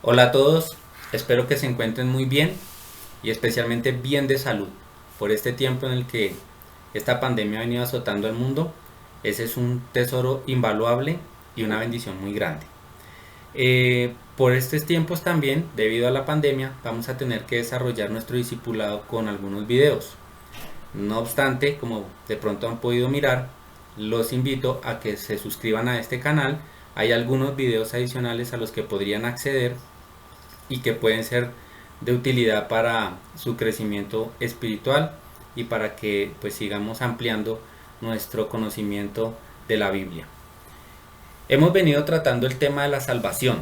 Hola a todos, espero que se encuentren muy bien y especialmente bien de salud. Por este tiempo en el que esta pandemia ha venido azotando al mundo, ese es un tesoro invaluable y una bendición muy grande. Por estos tiempos también, debido a la pandemia, vamos a tener que desarrollar nuestro discipulado con algunos videos. No obstante, como de pronto han podido mirar, los invito a que se suscriban a este canal. Hay algunos videos adicionales a los que podrían acceder y que pueden ser de utilidad para su crecimiento espiritual y para que pues sigamos ampliando nuestro conocimiento de la Biblia. Hemos venido tratando el tema de la salvación.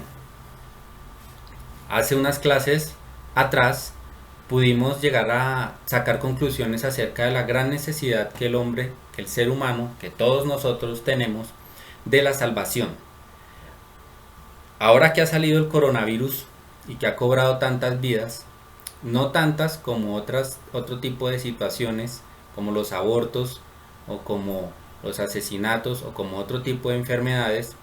Hace unas clases atrás pudimos llegar a sacar conclusiones acerca de la gran necesidad que el hombre, que el ser humano, que todos nosotros tenemos de la salvación. Ahora que ha salido el coronavirus y que ha cobrado tantas vidas, no tantas como otro tipo de situaciones como los abortos o como los asesinatos o como otro tipo de enfermedades,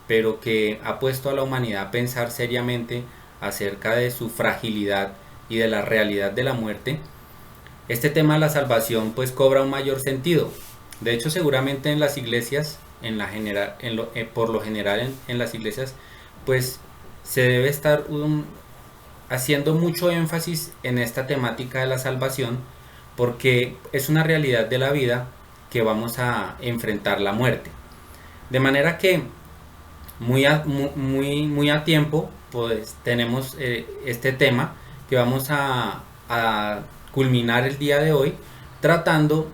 pero que ha puesto a la humanidad a pensar seriamente acerca de su fragilidad y de la realidad de la muerte. Este tema de la salvación pues cobra un mayor sentido. De hecho, seguramente en las iglesias, por lo general en las iglesias, pues se debe estar haciendo mucho énfasis en esta temática de la salvación, porque es una realidad de la vida que vamos a enfrentar la muerte. De manera que muy a tiempo pues tenemos este tema que vamos a culminar el día de hoy tratando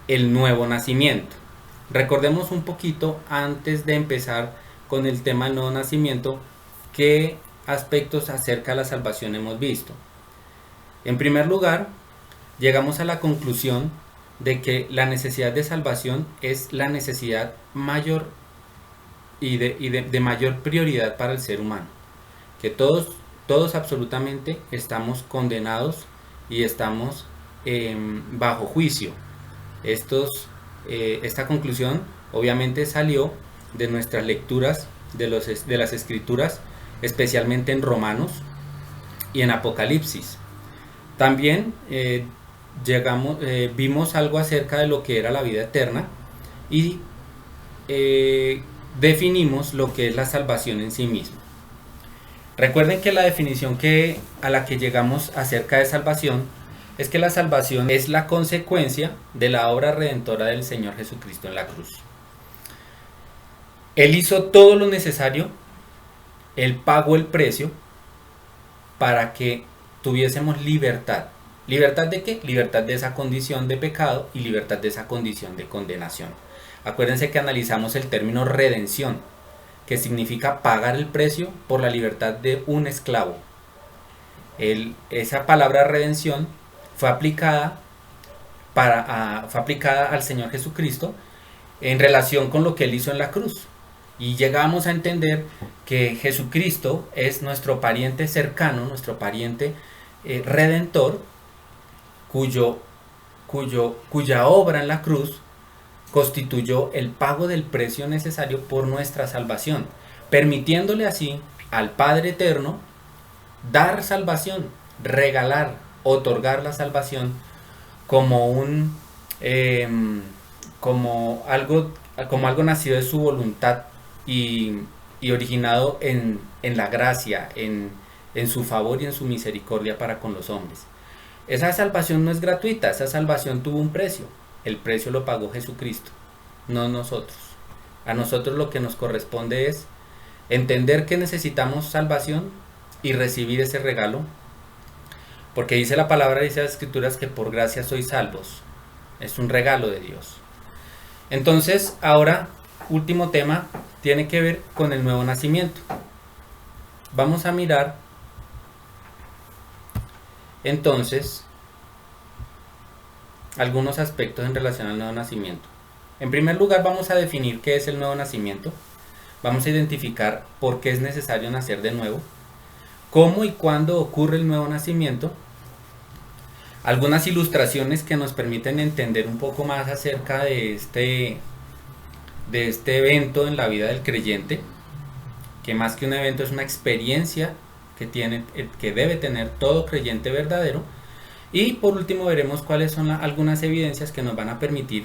el nuevo nacimiento. Recordemos un poquito antes de empezar con el tema del nuevo nacimiento qué aspectos acerca de la salvación hemos visto. En primer lugar, llegamos a la conclusión de que la necesidad de salvación es la necesidad mayor y de mayor prioridad para el ser humano. Que todos absolutamente estamos condenados y estamos bajo juicio. Esta conclusión obviamente salió de nuestras lecturas de las escrituras, especialmente en Romanos y en Apocalipsis. También vimos algo acerca de lo que era la vida eterna y definimos lo que es la salvación en sí misma. Recuerden que la definición a la que llegamos acerca de salvación es que la salvación es la consecuencia de la obra redentora del Señor Jesucristo en la cruz. Él hizo todo lo necesario, Él pagó el precio para que tuviésemos libertad. ¿Libertad de qué? Libertad de esa condición de pecado y libertad de esa condición de condenación. Acuérdense que analizamos el término redención, que significa pagar el precio por la libertad de un esclavo. Esa palabra redención fue aplicada al Señor Jesucristo en relación con lo que Él hizo en la cruz. Y llegamos a entender que Jesucristo es nuestro pariente cercano, nuestro pariente redentor, cuya obra en la cruz constituyó el pago del precio necesario por nuestra salvación, permitiéndole así al Padre Eterno dar salvación, regalar, otorgar la salvación como algo nacido de su voluntad y originado en la gracia, en su favor y en su misericordia para con los hombres. Esa salvación no es gratuita, esa salvación tuvo un precio. El precio lo pagó Jesucristo, no nosotros. A nosotros lo que nos corresponde es entender que necesitamos salvación y recibir ese regalo, porque dice la palabra, dice las escrituras, que por gracia sois salvos. Es un regalo de Dios. Entonces, ahora, último tema, tiene que ver con el nuevo nacimiento. Vamos a mirar entonces algunos aspectos en relación al nuevo nacimiento. En primer lugar, vamos a definir qué es el nuevo nacimiento. Vamos a identificar por qué es necesario nacer de nuevo, cómo y cuándo ocurre el nuevo nacimiento, algunas ilustraciones que nos permiten entender un poco más acerca de este evento en la vida del creyente, que más que un evento es una experiencia que debe tener todo creyente verdadero. Y por último veremos cuáles son algunas evidencias que nos van a permitir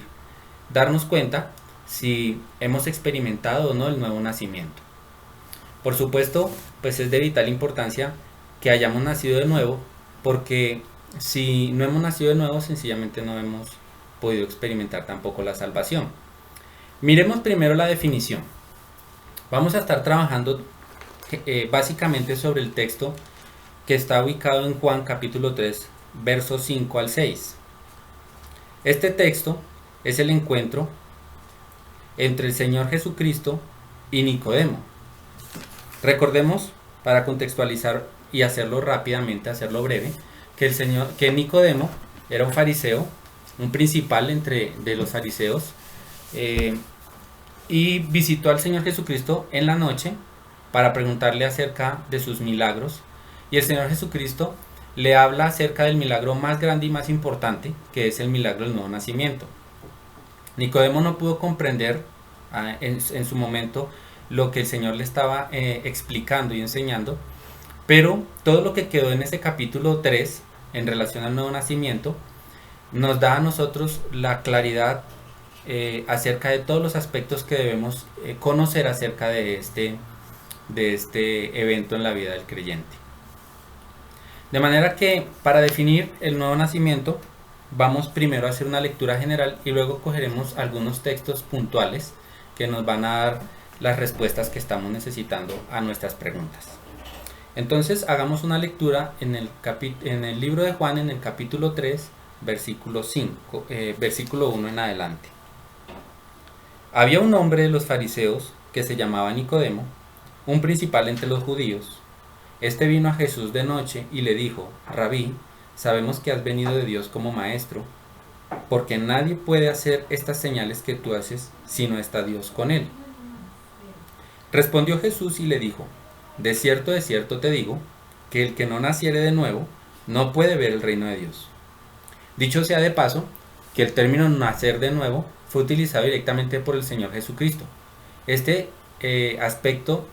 darnos cuenta si hemos experimentado o no el nuevo nacimiento. Por supuesto, pues es de vital importancia que hayamos nacido de nuevo, porque si no hemos nacido de nuevo, sencillamente no hemos podido experimentar tampoco la salvación. Miremos primero la definición. Vamos a estar trabajando básicamente sobre el texto que está ubicado en Juan capítulo 3, versos 5 al 6. Este texto es el encuentro entre el Señor Jesucristo y Nicodemo. Recordemos, para contextualizar y hacerlo rápidamente, hacerlo breve, que Nicodemo era un fariseo, un principal de los fariseos, y visitó al Señor Jesucristo en la noche para preguntarle acerca de sus milagros, y el Señor Jesucristo le habla acerca del milagro más grande y más importante, que es el milagro del nuevo nacimiento. Nicodemo no pudo comprender en su momento lo que el Señor le estaba explicando y enseñando, pero todo lo que quedó en ese capítulo 3 en relación al nuevo nacimiento nos da a nosotros la claridad acerca de todos los aspectos que debemos conocer acerca de este evento en la vida del creyente. De manera que para definir el nuevo nacimiento vamos primero a hacer una lectura general y luego cogeremos algunos textos puntuales que nos van a dar las respuestas que estamos necesitando a nuestras preguntas. Entonces hagamos una lectura en el libro de Juan, en el capítulo 3, versículo 1 en adelante. Había un hombre de los fariseos que se llamaba Nicodemo, un principal entre los judíos. Este vino a Jesús de noche y le dijo: Rabí, sabemos que has venido de Dios como maestro, porque nadie puede hacer estas señales que tú haces si no está Dios con él. Respondió Jesús y le dijo: de cierto te digo, que el que no naciere de nuevo no puede ver el reino de Dios. Dicho sea de paso, que el término nacer de nuevo fue utilizado directamente por el Señor Jesucristo. Este aspecto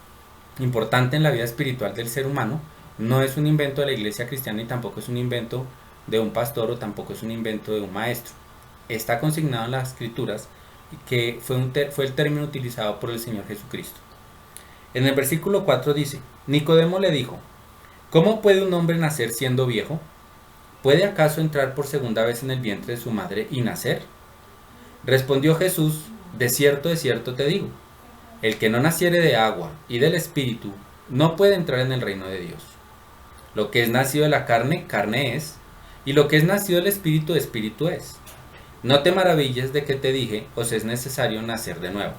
importante en la vida espiritual del ser humano no es un invento de la iglesia cristiana y tampoco es un invento de un pastor o tampoco es un invento de un maestro. Está consignado en las escrituras que fue el término utilizado por el Señor Jesucristo. En el versículo 4 dice: Nicodemo le dijo: ¿cómo puede un hombre nacer siendo viejo? ¿Puede acaso entrar por segunda vez en el vientre de su madre y nacer? Respondió Jesús: de cierto te digo, el que no naciere de agua y del Espíritu no puede entrar en el reino de Dios. Lo que es nacido de la carne, carne es, y lo que es nacido del Espíritu, Espíritu es. No te maravilles de que te dije: os es necesario nacer de nuevo.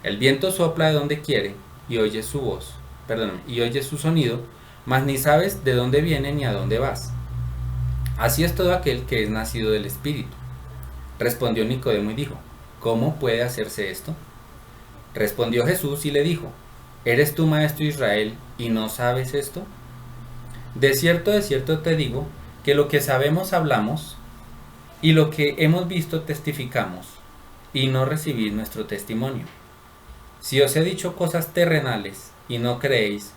El viento sopla de donde quiere y oyes su sonido, mas ni sabes de dónde viene ni a dónde vas. Así es todo aquel que es nacido del Espíritu. Respondió Nicodemo y dijo: ¿cómo puede hacerse esto? Respondió Jesús y le dijo: ¿eres tú maestro de Israel y no sabes esto? De cierto te digo, que lo que sabemos hablamos, y lo que hemos visto testificamos, y no recibís nuestro testimonio. Si os he dicho cosas terrenales y no creéis,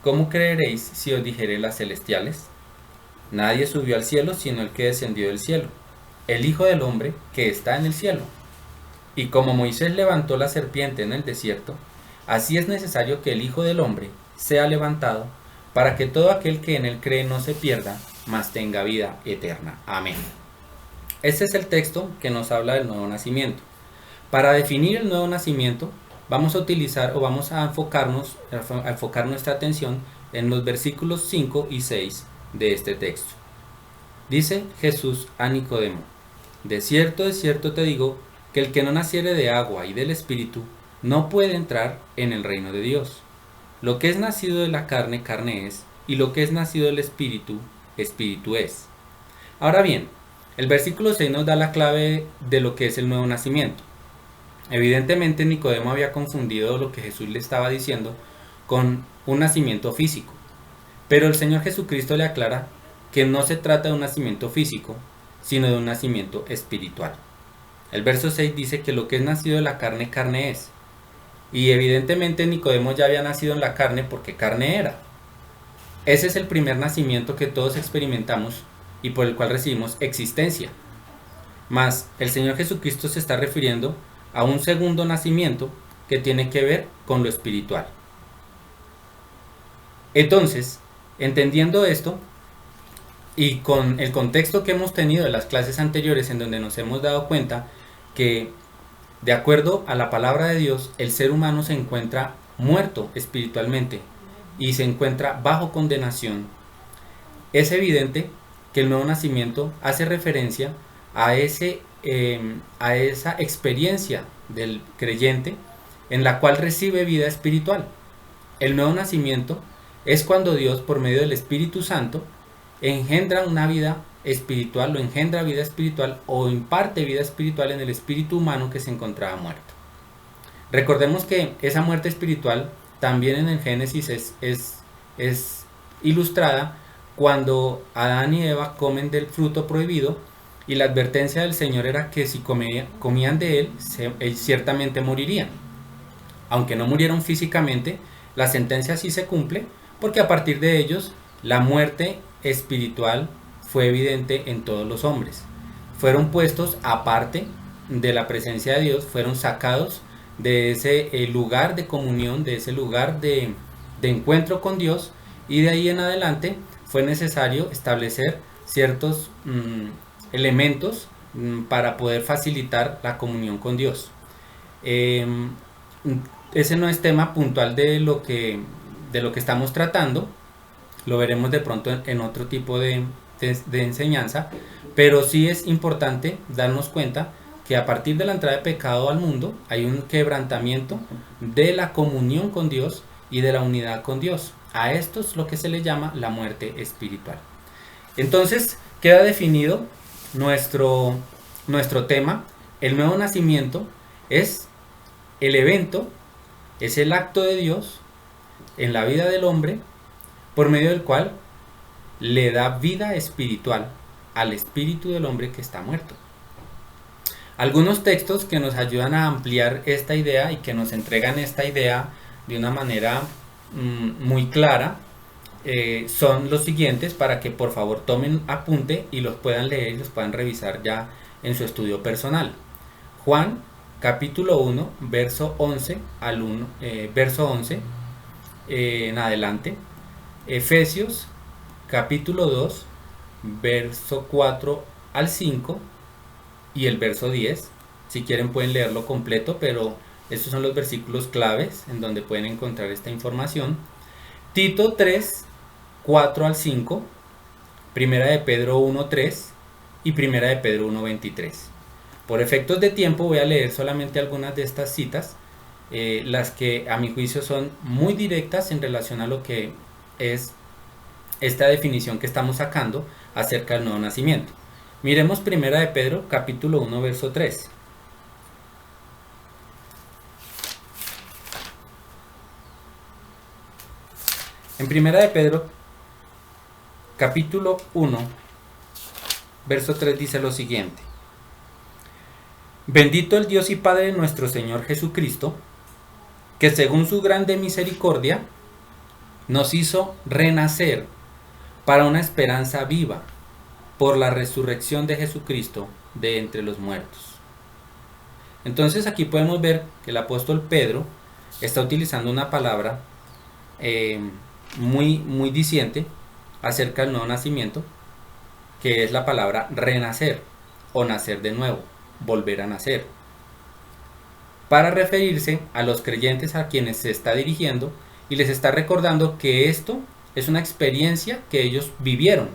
¿cómo creeréis si os dijere las celestiales? Nadie subió al cielo sino el que descendió del cielo, el Hijo del Hombre que está en el cielo. Y como Moisés levantó la serpiente en el desierto, así es necesario que el Hijo del Hombre sea levantado, para que todo aquel que en él cree no se pierda, mas tenga vida eterna. Amén. Este es el texto que nos habla del nuevo nacimiento. Para definir el nuevo nacimiento, vamos a utilizar o vamos a enfocar nuestra atención en los versículos 5 y 6 de este texto. Dice Jesús a Nicodemo: de cierto te digo, que el que no naciere de agua y del Espíritu no puede entrar en el reino de Dios. Lo que es nacido de la carne, carne es, y lo que es nacido del Espíritu, Espíritu es. Ahora bien, el versículo 6 nos da la clave de lo que es el nuevo nacimiento. Evidentemente Nicodemo había confundido lo que Jesús le estaba diciendo con un nacimiento físico, pero el Señor Jesucristo le aclara que no se trata de un nacimiento físico, sino de un nacimiento espiritual. El verso 6 dice que lo que es nacido de la carne, carne es. Y evidentemente Nicodemo ya había nacido en la carne porque carne era. Ese es el primer nacimiento que todos experimentamos y por el cual recibimos existencia. Mas el Señor Jesucristo se está refiriendo a un segundo nacimiento que tiene que ver con lo espiritual. Entonces, entendiendo esto y con el contexto que hemos tenido de las clases anteriores en donde nos hemos dado cuenta que de acuerdo a la palabra de Dios, el ser humano se encuentra muerto espiritualmente y se encuentra bajo condenación, es evidente que el nuevo nacimiento hace referencia a esa experiencia del creyente en la cual recibe vida espiritual. El nuevo nacimiento es cuando Dios, por medio del Espíritu Santo, engendra una vida espiritual, o engendra vida espiritual, o imparte vida espiritual en el espíritu humano que se encontraba muerto. Recordemos que esa muerte espiritual también en el Génesis es ilustrada cuando Adán y Eva comen del fruto prohibido, y la advertencia del Señor era que si comían de él, ciertamente morirían. Aunque no murieron físicamente, la sentencia sí se cumple, porque a partir de ellos la muerte espiritual fue evidente en todos los hombres. Fueron puestos aparte de la presencia de Dios, fueron sacados de ese lugar de comunión, de ese lugar de encuentro con Dios, y de ahí en adelante fue necesario establecer ciertos elementos para poder facilitar la comunión con Dios. Ese no es tema puntual de lo que estamos tratando, lo veremos de pronto en otro tipo de enseñanza, pero sí es importante darnos cuenta que a partir de la entrada de pecado al mundo hay un quebrantamiento de la comunión con Dios y de la unidad con Dios. A esto es lo que se le llama la muerte espiritual. Entonces queda definido nuestro tema. El nuevo nacimiento es el evento, es el acto de Dios en la vida del hombre por medio del cual le da vida espiritual al espíritu del hombre que está muerto. Algunos textos que nos ayudan a ampliar esta idea y que nos entregan esta idea de una manera muy clara son los siguientes, para que por favor tomen apunte y los puedan leer y los puedan revisar ya en su estudio personal. Juan capítulo 1 verso 11 en adelante. Efesios capítulo 2 verso 4 al 5 y el verso 10. Si quieren pueden leerlo completo, pero estos son los versículos claves en donde pueden encontrar esta información. Tito 3, 4 al 5, Primera de Pedro 1, 3 y Primera de Pedro 1, 23. Por efectos de tiempo voy a leer solamente algunas de estas citas, las que a mi juicio son muy directas en relación a lo que es esta definición que estamos sacando acerca del nuevo nacimiento. Miremos Primera de Pedro capítulo 1 verso 3. En Primera de Pedro capítulo 1 verso 3 dice lo siguiente: Bendito el Dios y Padre de nuestro Señor Jesucristo, que según su grande misericordia nos hizo renacer para una esperanza viva por la resurrección de Jesucristo de entre los muertos. Entonces aquí podemos ver que el apóstol Pedro está utilizando una palabra muy diciente acerca del nuevo nacimiento, que es la palabra renacer o nacer de nuevo, volver a nacer, para referirse a los creyentes a quienes se está dirigiendo y les está recordando que esto es una experiencia que ellos vivieron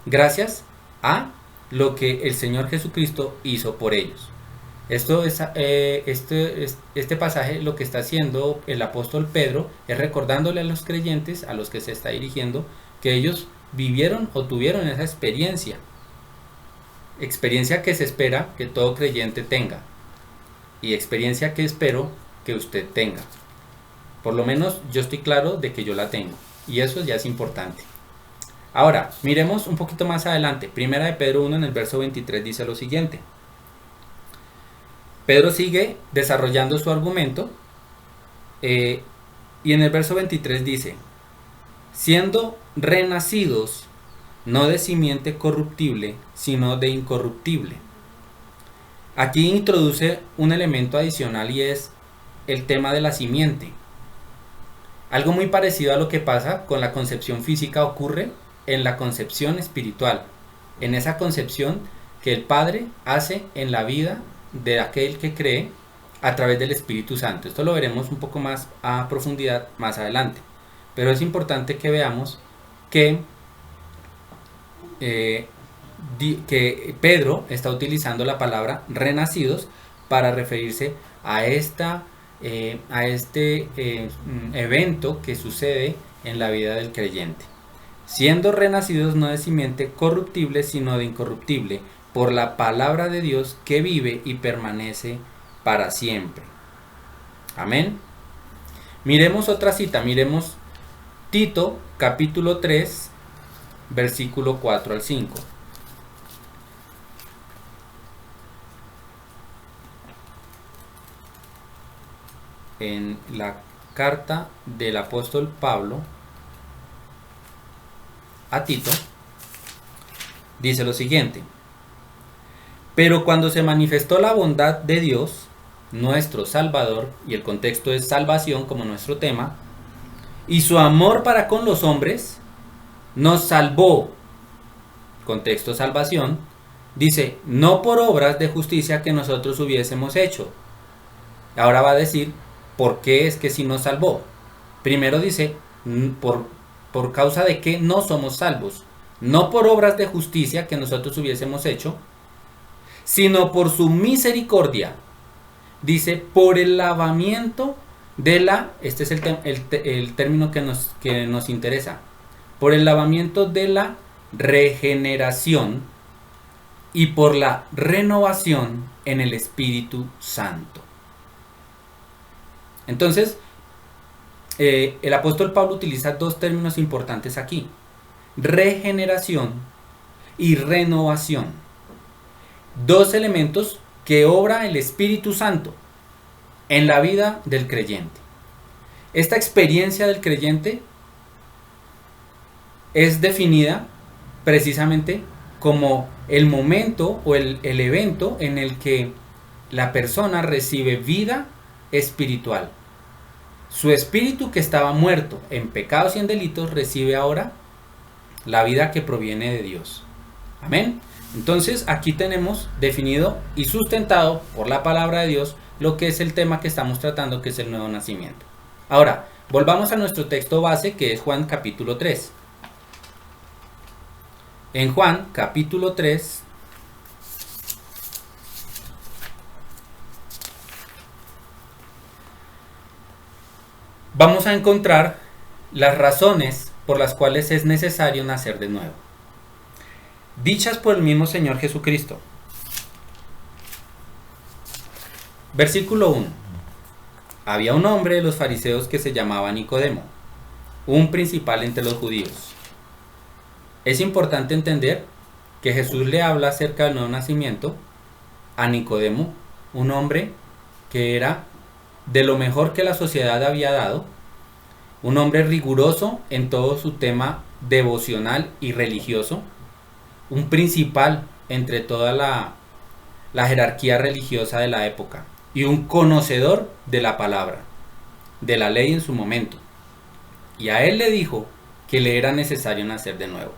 gracias a lo que el Señor Jesucristo hizo por ellos. Este pasaje lo que está haciendo el apóstol Pedro es recordándole a los creyentes a los que se está dirigiendo que ellos vivieron o tuvieron esa experiencia que se espera que todo creyente tenga, y experiencia que espero que usted tenga. Por lo menos yo estoy claro de que yo la tengo, y eso ya es importante. Ahora, miremos un poquito más adelante. Primera de Pedro 1 en el verso 23 dice lo siguiente. Pedro sigue desarrollando su argumento y en el verso 23 dice: siendo renacidos no de simiente corruptible, sino de incorruptible. Aquí introduce un elemento adicional y es el tema de la simiente. Algo muy parecido a lo que pasa con la concepción física ocurre en la concepción espiritual, en esa concepción que el Padre hace en la vida de aquel que cree a través del Espíritu Santo. Esto lo veremos un poco más a profundidad más adelante, pero es importante que veamos que Pedro está utilizando la palabra renacidos para referirse a este evento que sucede en la vida del creyente. Siendo renacidos no de simiente corruptible, sino de incorruptible, por la palabra de Dios que vive y permanece para siempre. Amén. Miremos otra cita, miremos Tito capítulo 3, versículo 4 al 5. En la carta del apóstol Pablo a Tito, dice lo siguiente: pero cuando se manifestó la bondad de Dios, nuestro Salvador, y el contexto es salvación como nuestro tema, y su amor para con los hombres, nos salvó, contexto salvación, dice, no por obras de justicia que nosotros hubiésemos hecho. Ahora va a decir, ¿por qué es que sí nos salvó? Primero dice, por causa de que no somos salvos, no por obras de justicia que nosotros hubiésemos hecho, sino por su misericordia. Dice, por el lavamiento de la, este es el término que nos interesa, por el lavamiento de la regeneración y por la renovación en el Espíritu Santo. Entonces, el apóstol Pablo utiliza dos términos importantes aquí: regeneración y renovación. Dos elementos que obra el Espíritu Santo en la vida del creyente. Esta experiencia del creyente es definida precisamente como el momento o el evento en el que la persona recibe vida espiritual. Su espíritu, que estaba muerto en pecados y en delitos, recibe ahora la vida que proviene de Dios. Amén. Entonces aquí tenemos definido y sustentado por la palabra de Dios lo que es el tema que estamos tratando, que es el nuevo nacimiento. Ahora, volvamos a nuestro texto base, que es Juan capítulo 3. En Juan capítulo 3, vamos a encontrar las razones por las cuales es necesario nacer de nuevo, dichas por el mismo Señor Jesucristo. Versículo 1. Había un hombre de los fariseos que se llamaba Nicodemo, un principal entre los judíos. Es importante entender que Jesús le habla acerca del nuevo nacimiento a Nicodemo, un hombre que era de lo mejor que la sociedad había dado, un hombre riguroso en todo su tema devocional y religioso, un principal entre toda la jerarquía religiosa de la época y un conocedor de la palabra, de la ley en su momento. Y a él le dijo que le era necesario nacer de nuevo.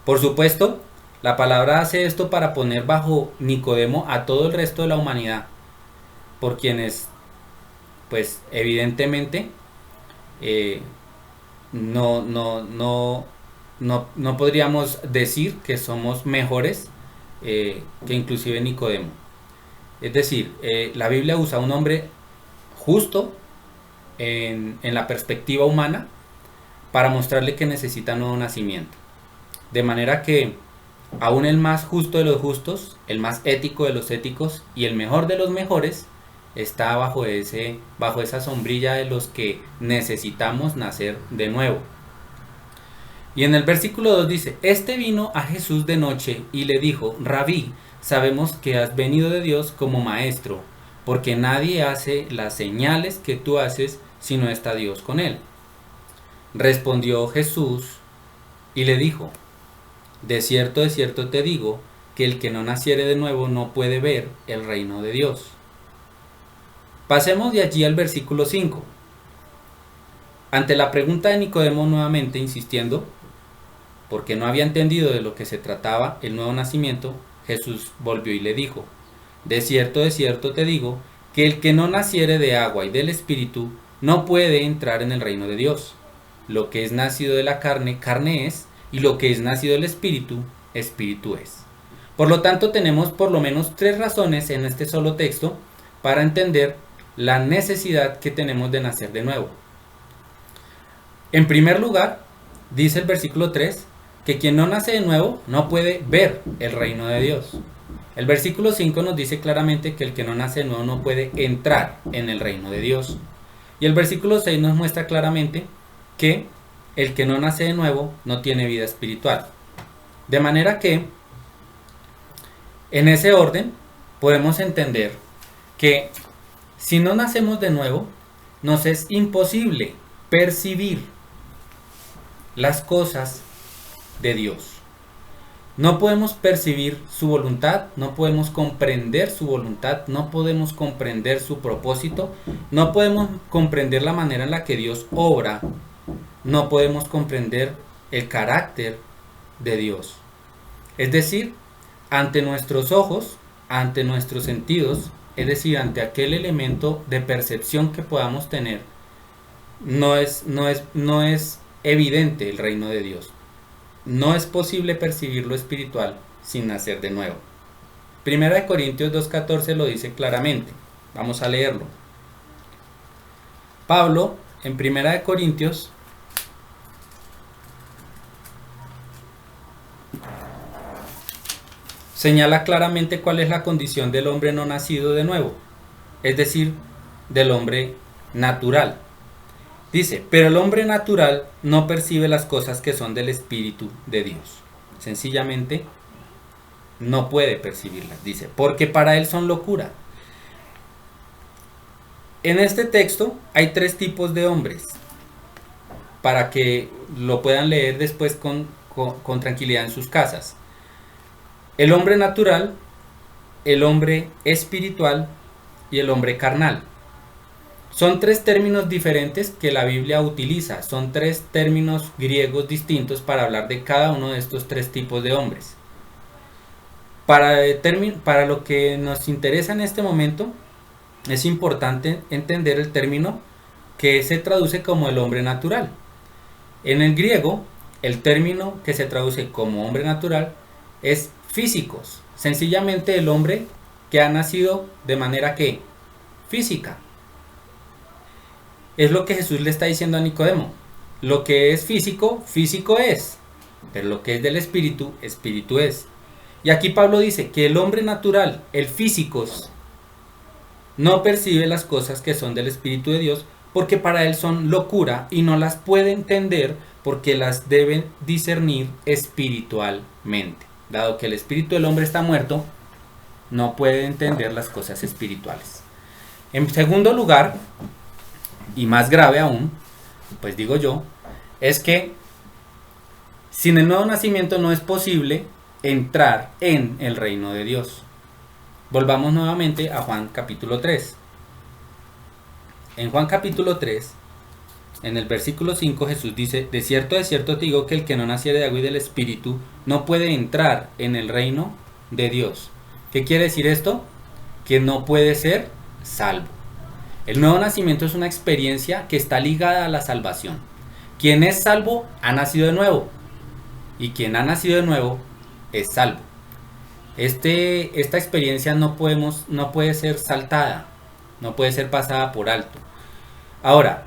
Por supuesto, la palabra hace esto para poner bajo Nicodemo a todo el resto de la humanidad, por quienes, pues evidentemente, no podríamos decir que somos mejores que inclusive Nicodemo. Es decir, la Biblia usa un hombre justo en la perspectiva humana para mostrarle que necesita nuevo nacimiento. De manera que aún el más justo de los justos, el más ético de los éticos y el mejor de los mejores está bajo esa sombrilla de los que necesitamos nacer de nuevo. Y en el versículo 2 dice, este vino a Jesús de noche y le dijo, Rabí, sabemos que has venido de Dios como maestro, porque nadie hace las señales que tú haces si no está Dios con él. Respondió Jesús y le dijo: de cierto te digo, que el que no naciere de nuevo no puede ver el reino de Dios. Pasemos de allí al versículo 5. Ante la pregunta de Nicodemo, nuevamente insistiendo, porque no había entendido de lo que se trataba el nuevo nacimiento, Jesús volvió y le dijo: de cierto te digo, que el que no naciere de agua y del Espíritu no puede entrar en el reino de Dios. Lo que es nacido de la carne, carne es, y lo que es nacido del Espíritu, Espíritu es. Por lo tanto, tenemos por lo menos 3 razones en este solo texto para entender la necesidad que tenemos de nacer de nuevo. En primer lugar, dice el versículo 3, que quien no nace de nuevo no puede ver el reino de Dios. El versículo 5 nos dice claramente que el que no nace de nuevo no puede entrar en el reino de Dios. Y el versículo 6 nos muestra claramente que el que no nace de nuevo no tiene vida espiritual. De manera que, en ese orden, podemos entender que si no nacemos de nuevo, nos es imposible percibir las cosas de Dios. No podemos percibir su voluntad, no podemos comprender su voluntad, no podemos comprender su propósito, no podemos comprender la manera en la que Dios obra, no podemos comprender el carácter de Dios. Es decir, ante nuestros ojos, ante nuestros sentidos, es decir, ante aquel elemento de percepción que podamos tener, no es evidente el reino de Dios. No es posible percibir lo espiritual sin nacer de nuevo. Primera de Corintios 2:14 lo dice claramente. Vamos a leerlo. Pablo, en Primera de Corintios, señala claramente cuál es la condición del hombre no nacido de nuevo, es decir, del hombre natural. Dice: pero el hombre natural no percibe las cosas que son del Espíritu de Dios. Sencillamente no puede percibirlas. Dice: porque para él son locura. En este texto hay 3 tipos de hombres, para que lo puedan leer después con tranquilidad en sus casas. El hombre natural, el hombre espiritual y el hombre carnal. Son 3 términos diferentes que la Biblia utiliza, son 3 términos griegos distintos para hablar de cada uno de estos 3 tipos de hombres. Para lo que nos interesa en este momento, es importante entender el término que se traduce como el hombre natural. En el griego, el término que se traduce como hombre natural es físicos, sencillamente el hombre que ha nacido de manera que física. Es lo que Jesús le está diciendo a Nicodemo: lo que es físico, físico es, pero lo que es del Espíritu, Espíritu es. Y aquí Pablo dice que el hombre natural, el físicos, no percibe las cosas que son del Espíritu de Dios, porque para él son locura y no las puede entender, porque las deben discernir espiritualmente. Dado que el espíritu del hombre está muerto, no puede entender las cosas espirituales. En segundo lugar, y más grave aún, pues digo yo, es que sin el nuevo nacimiento no es posible entrar en el reino de Dios. Volvamos nuevamente a Juan capítulo 3. En Juan capítulo 3, en el versículo 5, Jesús dice: de cierto te digo que el que no naciere de agua y del Espíritu no puede entrar en el reino de Dios. ¿Qué quiere decir esto? Que no puede ser salvo. El nuevo nacimiento es una experiencia que está ligada a la salvación. Quien es salvo ha nacido de nuevo, y quien ha nacido de nuevo es salvo. Esta experiencia no puede ser saltada, no puede ser pasada por alto. Ahora,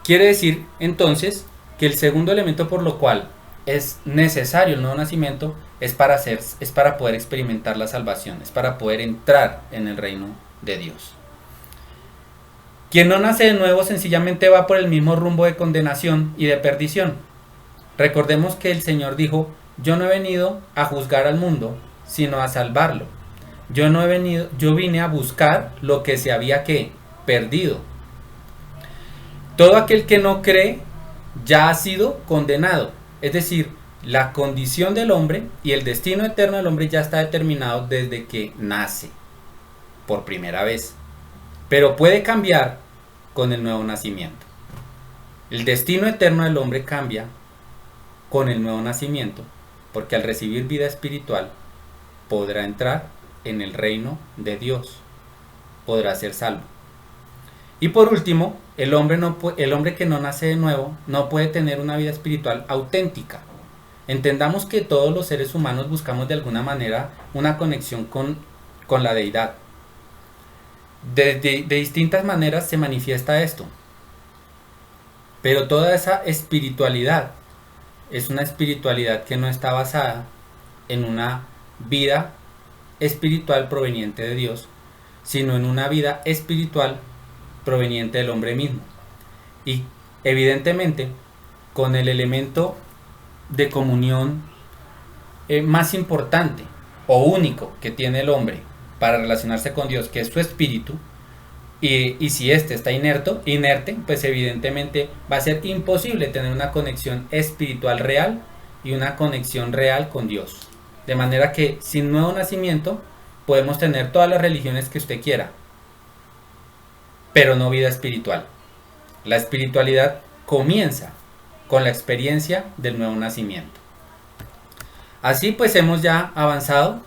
quiere decir entonces que el segundo elemento por lo cual es necesario el nuevo nacimiento es para poder experimentar la salvación, es para poder entrar en el reino de Dios. Quien no nace de nuevo sencillamente va por el mismo rumbo de condenación y de perdición. Recordemos que el Señor dijo: yo no he venido a juzgar al mundo, sino a salvarlo. Yo vine a buscar lo que se había perdido. Todo aquel que no cree ya ha sido condenado. Es decir, la condición del hombre y el destino eterno del hombre ya está determinado desde que nace por primera vez. Pero puede cambiar con el nuevo nacimiento. El destino eterno del hombre cambia con el nuevo nacimiento, porque al recibir vida espiritual podrá entrar en el reino de Dios, podrá ser salvo. Y por último, el hombre que no nace de nuevo no puede tener una vida espiritual auténtica. Entendamos que todos los seres humanos buscamos de alguna manera una conexión con la deidad. De distintas maneras se manifiesta esto. Pero toda esa espiritualidad es una espiritualidad que no está basada en una vida espiritual proveniente de Dios, sino en una vida espiritual proveniente del hombre mismo. Y evidentemente, con el elemento de comunión más importante o único que tiene el hombre para relacionarse con Dios, que es su espíritu, y si éste está inerte, pues evidentemente va a ser imposible tener una conexión espiritual real y una conexión real con Dios. De manera que sin nuevo nacimiento podemos tener todas las religiones que usted quiera, pero no vida espiritual. La espiritualidad comienza con la experiencia del nuevo nacimiento. Así pues hemos ya avanzado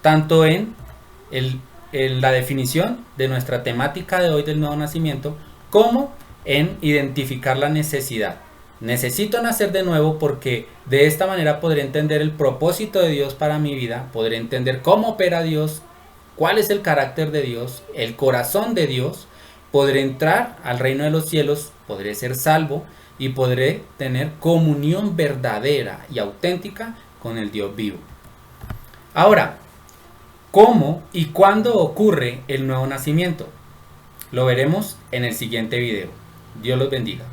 tanto en la definición de nuestra temática de hoy del nuevo nacimiento, como en identificar la necesidad. Necesito nacer de nuevo porque de esta manera podré entender el propósito de Dios para mi vida, podré entender cómo opera Dios, cuál es el carácter de Dios, el corazón de Dios, podré entrar al reino de los cielos, podré ser salvo y podré tener comunión verdadera y auténtica con el Dios vivo. Ahora, ¿cómo y cuándo ocurre el nuevo nacimiento? Lo veremos en el siguiente video. Dios los bendiga.